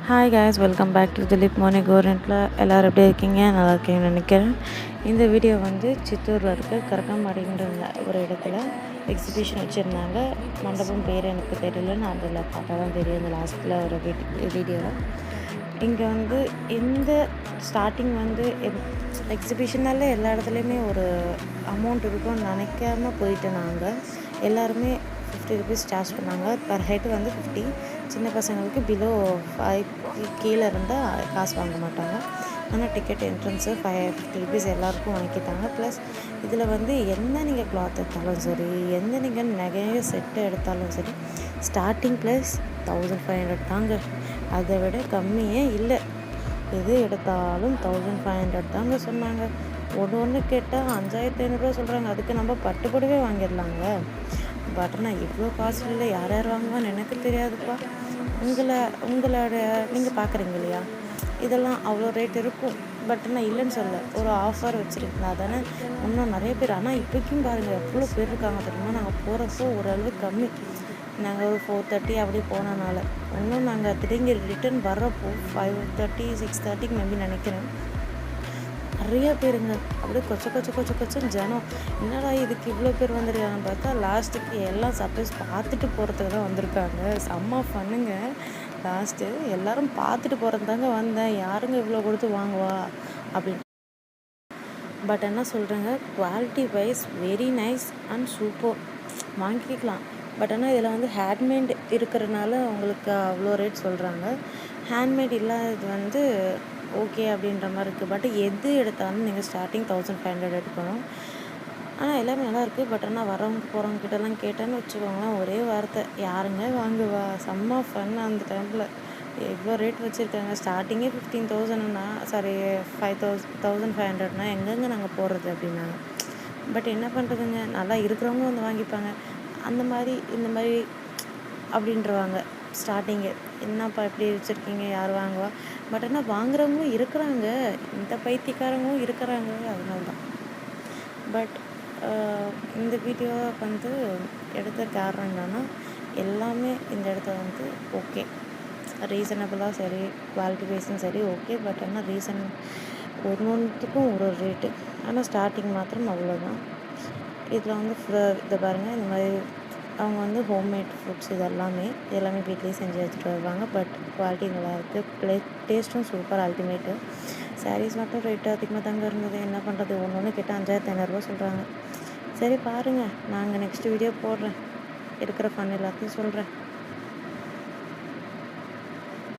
Hi guys, welcome back to Dilip Moni கோரண்ட்டில். எல்லோரும் எப்படி இருக்கீங்க? நல்லா இருக்கீங்கன்னு நினைக்கிறேன். இந்த வீடியோ வந்து சித்தூரில் இருக்க கரக்கம்பாடின்ற ஒரு இடத்துல எக்ஸிபிஷன் வச்சுருந்தாங்க. மண்டபம் பேர் எனக்கு தெரியல, நான் அதில் பார்த்தா தான் தெரியும் இந்த லாஸ்ட்டில் ஒரு வீடியோவில். இங்கே வந்து இந்த ஸ்டார்டிங் வந்து எக்ஸிபிஷனால எல்லா இடத்துலையுமே ஒரு அமௌண்ட் இருக்கும்னு நினைக்காம போயிட்டேன். நாங்கள் எல்லாருமே 50 rupees சார்ஜ் பண்ணாங்க. பர் ஹெட் வந்து 50. சின்ன பசங்களுக்கு பிலோ 5 கீழே இருந்தால் காசு வாங்க மாட்டாங்க. ஆனால் டிக்கெட் என்ட்ரன்ஸு 50 rupees எல்லாருக்கும் வாங்கிட்டாங்க. ப்ளஸ் இதில் வந்து என்ன நீங்கள் கிளாத் எடுத்தாலும் சரி, எந்த நீங்கள் நகைய செட்டு எடுத்தாலும் சரி, ஸ்டார்டிங் ப்ளஸ் 1500 தாங்க. அதை விட கம்மியே இல்லை. எது எடுத்தாலும் 1500 தாங்க சொன்னாங்க. ஒன்று கேட்டால் 5500 சொல்கிறாங்க. அதுக்கு நம்ம பட்டுப்படவே வாங்கிடலாங்க. பட் ஆனால் இவ்வளோ காசு இல்லை, யார் யார் வாங்குவான்னு எனக்கு தெரியாதுப்பா. உங்களோட நீங்கள் பார்க்குறீங்க இல்லையா, இதெல்லாம் அவ்வளோ ரேட் இருக்கும். பட் நான் இல்லைன்னு சொல்ல, ஒரு ஆஃபர் வச்சுருக்கீங்களா தானே இன்னும் நிறைய பேர். ஆனால் இப்போக்கும் பாருங்கள் எவ்வளோ பேர் இருக்காங்க தெரியுமா. நாங்கள் போகிறப்போ ஓரளவு கம்மி. நாங்கள் ஒரு 4:30 அப்படி போனனால. இன்னும் நாங்கள் திரும்பி ரிட்டர்ன் வர்றப்போ 5:30 6:30 மேபி நினைக்கிறேன். நிறைய பேருங்க அப்படியே கொச்சன்னு ஜனம். என்னடா இதுக்கு இவ்வளோ பேர் வந்துருக்காங்கன்னு பார்த்தா லாஸ்ட்டுக்கு எல்லாம் சர்ப்ரைஸ் பார்த்துட்டு போகிறதுக்கு தான் வந்திருக்காங்க. செம்ம ஃபன்னுங்க. லாஸ்ட்டு எல்லோரும் பார்த்துட்டு போகிறது தாங்க வந்தேன். யாருங்க இவ்வளோ கொடுத்து வாங்குவா அப்படின்னு. பட் என்ன சொல்கிறேங்க, quality wise very nice and super, வாங்கிக்கலாம். பட் ஆனால் இதில் வந்து ஹேண்ட்மேட் இருக்கிறதுனால உங்களுக்கு அவ்வளோ ரேட் சொல்கிறாங்க. ஹேண்ட்மேட் இல்லாதது வந்து ஓகே அப்படின்ற மாதிரி இருக்குது. பட் எது எடுத்தாலும் நீங்கள் ஸ்டார்டிங் 1500 எடுக்கணும். ஆனால் எல்லாமே நல்லாயிருக்கு. பட் ஆனால் வரவங்க போகிறவங்க கிட்டலாம் கேட்டேன்னு வச்சுக்கோங்களேன், ஒரே வார்த்தை, யாருங்க வாங்குவா? செம்ம ஃபன். அந்த டைமில் எவ்வளோ ரேட் வச்சுருக்காங்க. ஸ்டார்டிங்கே 15,000னா சாரி 1500னா எங்கெங்கே நாங்கள் போடுறது அப்படின்னாங்க. பட் என்ன பண்ணுறதுங்க, நல்லா இருக்கிறவங்க வந்து வாங்கிப்பாங்க. அந்த மாதிரி இந்த மாதிரி அப்படின்றவாங்க ஸ்டார்டிங்கு. என்னப்பா இப்படி வச்சுருக்கீங்க, யார் வாங்குவா? பட் ஆனால் வாங்குறவங்களும் இருக்கிறாங்க, இந்த பைத்தியக்காரங்களும் இருக்கிறாங்க. அதனால தான். பட் இந்த வீடியோ வந்து எடுத்த காரணம் என்னென்னா, எல்லாமே இந்த இடத்துல வந்து ஓகே, ரீசனபிளாக சரி, குவாலிட்டி வைஸும் சரி ஓகே. பட் ஆனால் ஒன்றுத்துக்கும் ஒரு ரேட்டு. ஆனால் ஸ்டார்டிங் மாத்திரம் அவ்வளோதான். இதில் வந்து இதை பாருங்கள், இந்த மாதிரி அவங்க வந்து ஹோம்மேட் ஃபுட்ஸ் எல்லாமே வீட்லேயே செஞ்சு எடுத்துகிட்டு வருவாங்க. பட் குவாலிட்டி நல்லாயிருக்கு, டேஸ்ட்டும் சூப்பர் அல்டிமேட்டு. சாரீஸ் மட்டும் ரேட்டு அதிகமாக தாங்க இருந்தது. என்ன பண்ணுறது, ஒன்று கேட்டால் 5500 சொல்கிறாங்க. சரி பாருங்கள், நாங்கள் நெக்ஸ்ட் வீடியோ போடுறேன், இருக்கிற ஃபன் எல்லாத்தையும் சொல்கிறேன்.